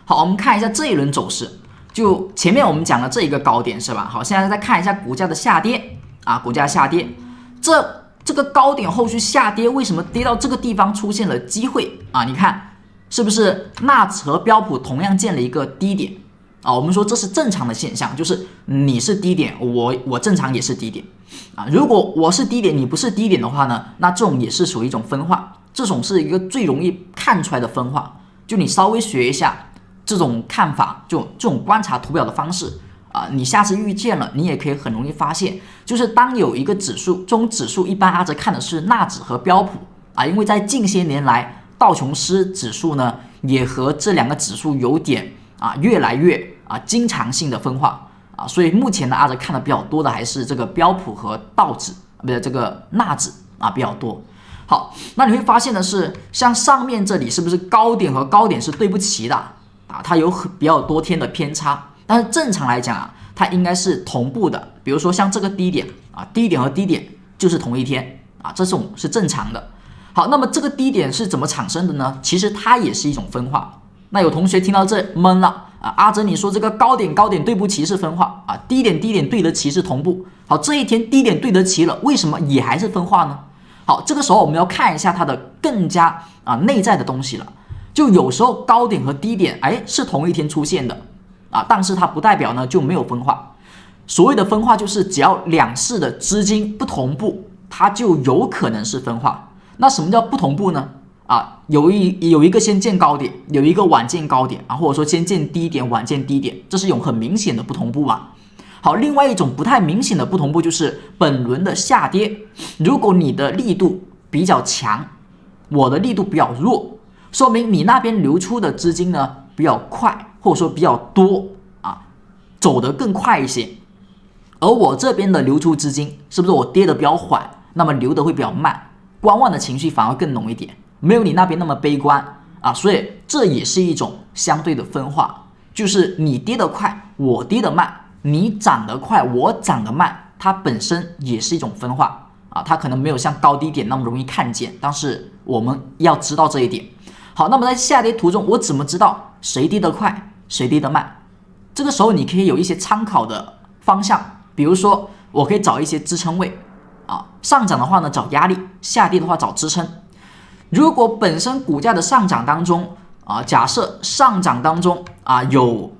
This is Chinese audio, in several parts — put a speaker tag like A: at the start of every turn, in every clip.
A: 好，我们看一下这一轮走势，就前面我们讲了这一个高点是吧？好，现在再看一下股价的下跌啊，股价下跌，这个高点后续下跌，为什么跌到这个地方出现了机会啊？你看是不是纳指和标普同样建了一个低点啊？我们说这是正常的现象，就是你是低点，我正常也是低点啊。如果我是低点，你不是低点的话呢，那这种也是属于一种分化，这种是一个最容易看出来的分化。就你稍微学一下这种看法，就这种观察图表的方式啊，你下次遇见了，你也可以很容易发现，就是当有一个指数，这种指数一般阿哲看的是纳指和标普啊，因为在近些年来，道琼斯指数呢也和这两个指数有点越来越经常性的分化啊，所以目前呢阿哲看的比较多的还是这个标普和道指，不是这个纳指啊比较多。好，那你会发现的是，像上面这里是不是高点和高点是对不齐的啊？它有比较多天的偏差，但是正常来讲啊，它应该是同步的。比如说像这个低点啊，低点和低点就是同一天啊，这种是正常的。好，那么这个低点是怎么产生的呢？其实它也是一种分化。那有同学听到这懵了啊，阿哲你说这个高点对不齐是分化啊，低点对得齐是同步。好，这一天低点对得齐了，为什么也还是分化呢？好，这个时候我们要看一下它的更加内在的东西了。就有时候高点和低点是同一天出现的啊，但是它不代表呢就没有分化。所谓的分化就是只要两市的资金不同步，它就有可能是分化。那什么叫不同步呢？有一个先见高点，有一个晚见高点啊，或者说先见低点晚见低点，这是一种很明显的不同步啊。好，另外一种不太明显的不同步就是本轮的下跌，如果你的力度比较强，我的力度比较弱，说明你那边流出的资金呢比较快，或者说比较多啊，走得更快一些。而我这边的流出资金是不是我跌得比较缓，那么流得会比较慢，观望的情绪反而更浓一点，没有你那边那么悲观啊，所以这也是一种相对的分化，就是你跌得快，我跌得慢。你涨得快，我涨得慢，它本身也是一种分化啊，它可能没有像高低点那么容易看见，但是我们要知道这一点。好，那么在下跌途中，我怎么知道谁跌得快，谁跌得慢？这个时候你可以有一些参考的方向，比如说我可以找一些支撑位啊，上涨的话呢找压力，下跌的话找支撑。如果本身股价的上涨当中假设上涨当中有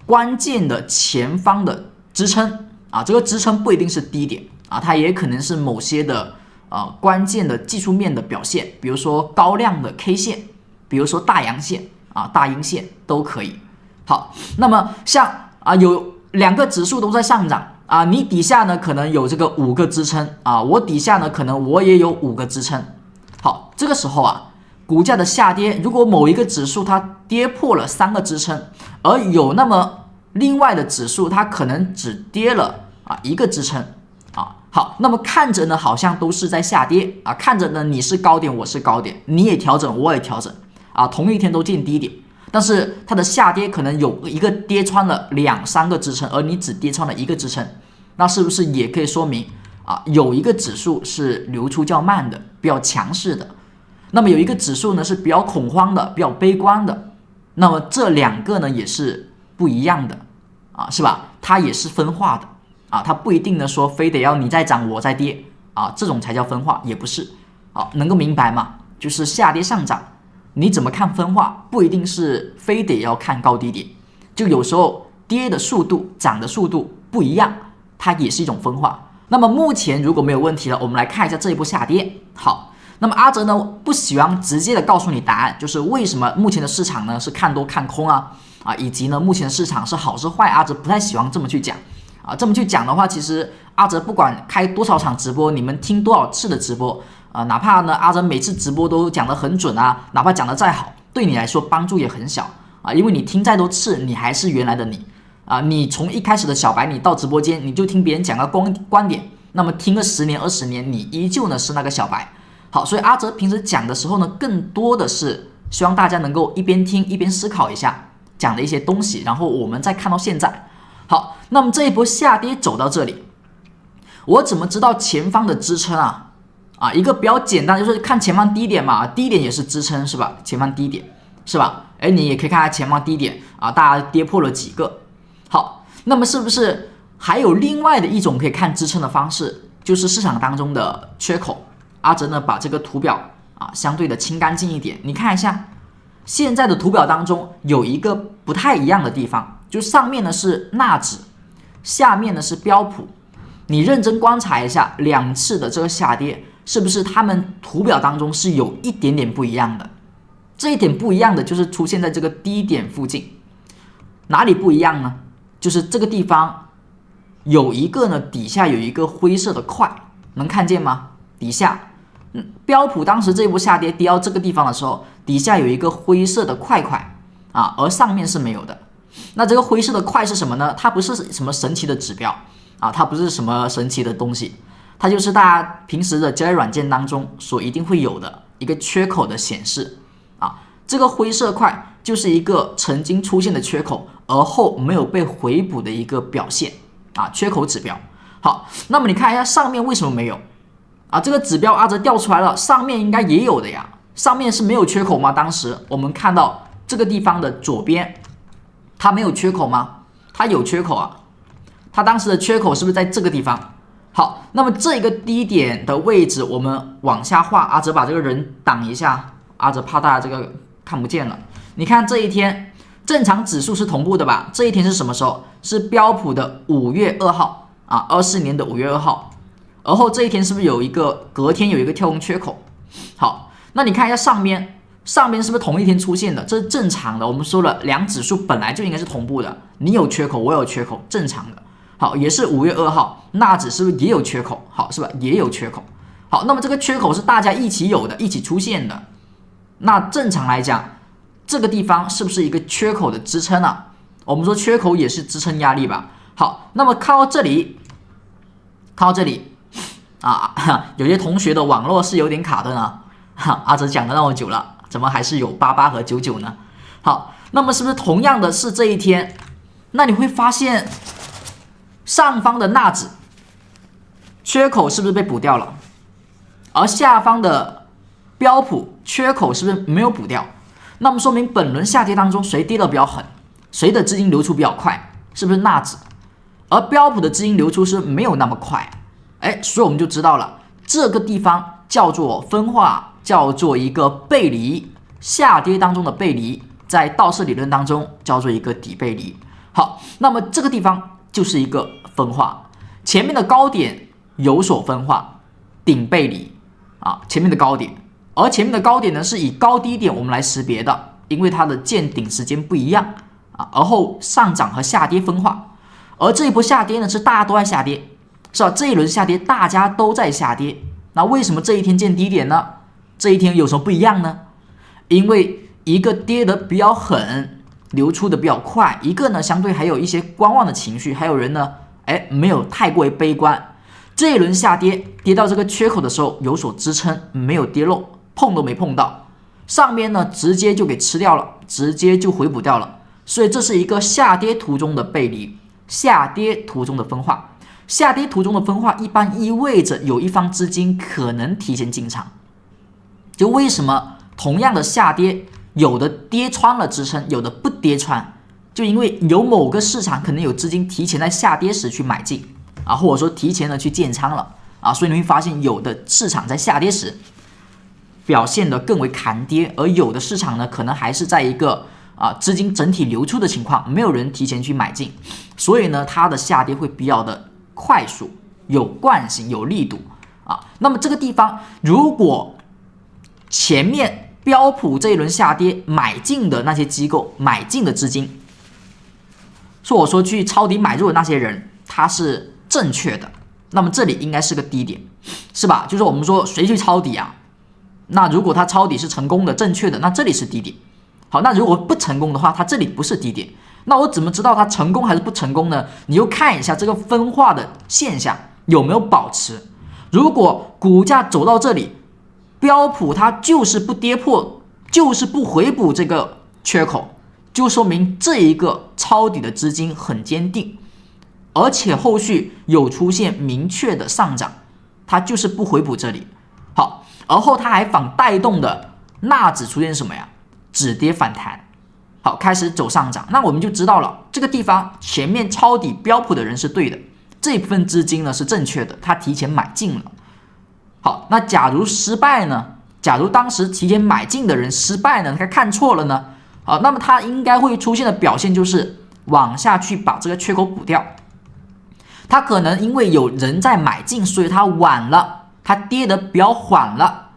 A: 关键的前方的支撑这个支撑不一定是低点它也可能是某些的关键的技术面的表现，比如说高量的 K 线，比如说大阳线大阴线都可以。好，那么像有两个指数都在上涨你底下呢可能有这个5个支撑我底下呢可能我也有5个支撑。好，这个时候股价的下跌，如果某一个指数它跌破了3个支撑，而有那么另外的指数它可能只跌了1个支撑好，那么看着呢好像都是在下跌看着呢你是高点我是高点，你也调整我也调整同一天都见低点，但是它的下跌可能有一个跌穿了2、3个支撑，而你只跌穿了1个支撑，那是不是也可以说明有一个指数是流出较慢的，比较强势的，那么有一个指数呢是比较恐慌的，比较悲观的，那么这两个呢也是不一样的是吧？它也是分化的它不一定呢说非得要你在涨我在跌这种才叫分化，也不是能够明白吗？就是下跌上涨，你怎么看分化，不一定是非得要看高低点，就有时候跌的速度涨的速度不一样，它也是一种分化。那么目前如果没有问题了，我们来看一下这一波下跌。好，那么阿哲呢不喜欢直接的告诉你答案，就是为什么目前的市场呢是看多看空以及呢目前的市场是好是坏，阿哲不太喜欢这么去讲这么去讲的话，其实阿哲不管开多少场直播，你们听多少次的直播哪怕呢阿哲每次直播都讲得很准哪怕讲得再好，对你来说帮助也很小因为你听再多次你还是原来的你你从一开始的小白你到直播间你就听别人讲个观点，那么听个10年20年你依旧呢是那个小白。好，所以阿哲平时讲的时候呢更多的是希望大家能够一边听一边思考一下讲的一些东西，然后我们再看到现在。好，那么这一波下跌走到这里，我怎么知道前方的支撑一个比较简单，就是看前方低点嘛，低点也是支撑是吧？前方低点是吧？哎，你也可以看看前方低点啊，大家跌破了几个。好，那么是不是还有另外的一种可以看支撑的方式，就是市场当中的缺口？阿哲呢把这个图表啊相对的清干净一点，你看一下，现在的图表当中有一个不太一样的地方，就上面呢是纳指，下面呢是标普。你认真观察一下两次的这个下跌，是不是它们图表当中是有一点点不一样的？这一点不一样的就是出现在这个低点附近。哪里不一样呢？就是这个地方有一个呢，底下有一个灰色的块，能看见吗？底下，标普当时这波下跌跌到这个地方的时候，底下有一个灰色的块块啊，而上面是没有的。那这个灰色的块是什么呢？它不是什么神奇的指标啊，它不是什么神奇的东西，它就是大家平时的交易软件当中所一定会有的一个缺口的显示啊。这个灰色块就是一个曾经出现的缺口，而后没有被回补的一个表现啊，缺口指标。好，那么你看一下上面为什么没有啊？这个指标阿哲调出来了，上面应该也有的呀。上面是没有缺口吗？当时我们看到这个地方的左边，它没有缺口吗？它有缺口啊。它当时的缺口是不是在这个地方？好，那么这个低点的位置我们往下画，阿哲把这个人挡一下，阿哲怕大家这个看不见了。你看这一天正常指数是同步的吧？这一天是什么时候？是标普的5月2号啊，24年的5月2号。而后这一天是不是有一个隔天有一个跳空缺口？好，那你看一下上面是不是同一天出现的？这是正常的。我们说了，两指数本来就应该是同步的，你有缺口，我有缺口，正常的。好，也是5月2号，纳指是不是也有缺口？好，是吧？也有缺口。好，那么这个缺口是大家一起有的，一起出现的。那正常来讲，这个地方是不是一个缺口的支撑啊？我们说缺口也是支撑压力吧。好，那么看到这里啊，有些同学的网络是有点卡的呢。阿哲讲了那么久了，怎么还是有88和99呢？好，那么是不是同样的是这一天？那你会发现上方的纳指缺口是不是被补掉了？而下方的标普缺口是不是没有补掉？那么说明本轮下跌当中谁跌得比较狠，谁的资金流出比较快？是不是纳指？而标普的资金流出是没有那么快。所以我们就知道了，这个地方叫做分化，叫做一个背离，下跌当中的背离，在道氏理论当中叫做一个底背离。好，那么这个地方就是一个分化，前面的高点有所分化，顶背离啊，前面的高点，而前面的高点呢是以高低点我们来识别的，因为它的见顶时间不一样啊，而后上涨和下跌分化，而这一波下跌呢是大家都在下跌。是吧？这一轮下跌，大家都在下跌。那为什么这一天见低点呢？这一天有什么不一样呢？因为一个跌得比较狠，流出的比较快；一个呢，相对还有一些观望的情绪，还有人呢，没有太过于悲观。这一轮下跌，跌到这个缺口的时候有所支撑，没有跌漏，碰都没碰到。上面呢，直接就给吃掉了，直接就回补掉了。所以这是一个下跌途中的背离，下跌途中的分化。下跌途中的分化一般意味着有一方资金可能提前进场。就为什么同样的下跌，有的跌穿了支撑，有的不跌穿，就因为有某个市场可能有资金提前在下跌时去买进啊，或者说提前的去建仓了啊，所以你会发现有的市场在下跌时表现得更为抗跌，而有的市场呢可能还是在一个资金整体流出的情况，没有人提前去买进，所以呢它的下跌会比较的快速，有惯性，有力度啊。那么这个地方，如果前面标普这一轮下跌买进的那些机构，买进的资金，说我说去抄底买入的那些人，他是正确的，那么这里应该是个低点，是吧？就是我们说谁去抄底啊？那如果他抄底是成功的、正确的，那这里是低点。好，那如果不成功的话，它这里不是低点。那我怎么知道它成功还是不成功呢？你就看一下这个分化的现象有没有保持。如果股价走到这里，标普它就是不跌破，就是不回补这个缺口，就说明这一个抄底的资金很坚定，而且后续有出现明确的上涨，它就是不回补这里。好，而后它还反带动的纳指出现什么呀？止跌反弹好，开始走上涨，那我们就知道了这个地方前面抄底标普的人是对的，这一部分资金呢是正确的，他提前买进了。好，那假如失败呢？假如当时提前买进的人失败呢？他看错了呢？好，那么他应该会出现的表现就是往下去把这个缺口补掉。他可能因为有人在买进，所以他晚了，他跌得比较缓了。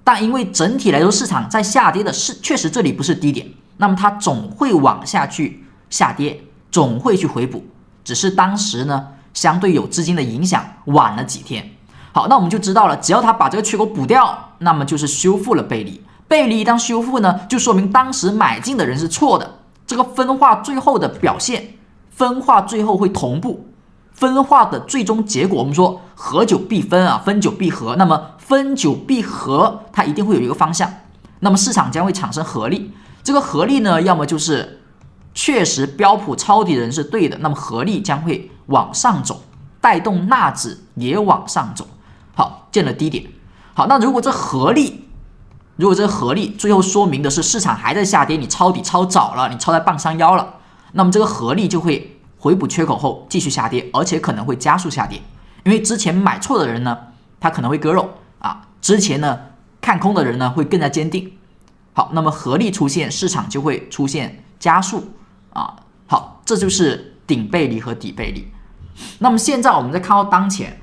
A: 但因为整体来说市场在下跌的，确实这里不是低点，那么它总会往下去下跌，总会去回补，只是当时呢相对有资金的影响晚了几天。好，那我们就知道了，只要他把这个缺口补掉，那么就是修复了背离。背离一旦修复呢，就说明当时买进的人是错的。这个分化最后的表现，分化最后会同步，分化的最终结果，我们说合久必分啊，分久必合。那么分久必合，它一定会有一个方向，那么市场将会产生合力。这个合力呢，要么就是确实标普抄底的人是对的，那么合力将会往上走，带动纳指也往上走。好，见了低点。好，那如果这合力最后说明的是市场还在下跌，你抄底抄早了，你抄在棒上腰了，那么这个合力就会回补缺口后继续下跌，而且可能会加速下跌，因为之前买错的人呢，他可能会割肉啊，之前呢看空的人呢会更加坚定。好，那么合力出现，市场就会出现加速啊。好，这就是顶背离和底背离。那么现在我们再看到当前。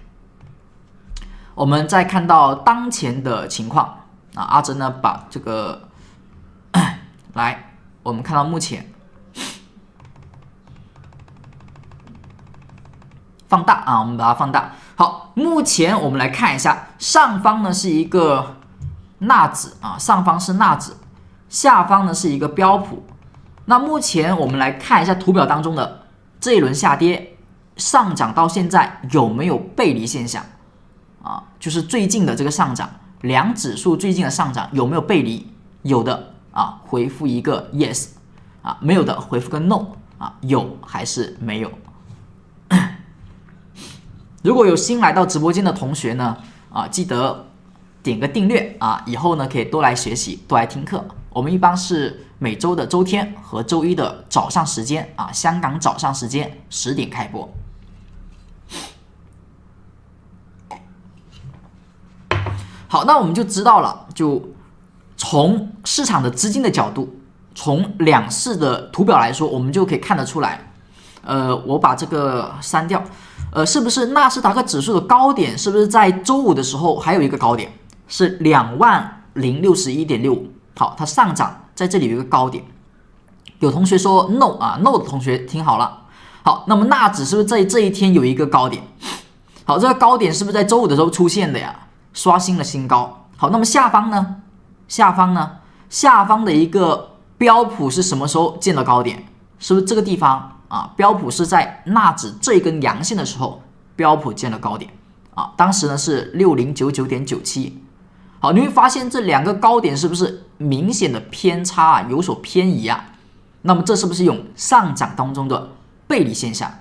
A: 我们再看到当前的情况啊，阿珍呢把这个来，我们看到目前放大啊，我们把它放大。好，目前我们来看一下，上方呢是一个纳指啊，上方是纳指，下方呢是一个标普。那目前我们来看一下图表当中的这一轮下跌，上涨到现在有没有背离现象？啊，就是最近的这个上涨，两指数最近的上涨有没有背离？有的啊，回复一个 yes 啊，没有的回复个 no 啊，有还是没有？如果有新来到直播间的同学呢，啊，记得点个订阅啊，以后呢可以多来学习，多来听课。我们一般是每周的周天和周一的早上时间啊，香港早上时间10点开播。好，那我们就知道了，就从市场的资金的角度，从两市的图表来说，我们就可以看得出来。我把这个删掉。是不是纳斯达克指数的高点是不是在周五的时候还有一个高点是20061.65？好，它上涨在这里有一个高点。有同学说 no 啊 ，no 的同学听好了。好，那么纳指是不是在这一天有一个高点？好，这个高点是不是在周五的时候出现的呀？刷新了新高。好，那么下方呢？下方的一个标普是什么时候见了高点？是不是这个地方啊？标普是在纳指这一根阳线的时候，标普见了高点啊。当时呢是6099.97。好，你会发现这两个高点是不是明显的偏差啊？有所偏移啊？那么这是不是有上涨当中的背离现象？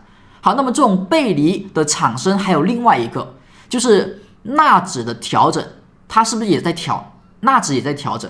A: 好，那么这种背离的产生还有另外一个，就是纳指的调整，它是不是也在调？纳指也在调整。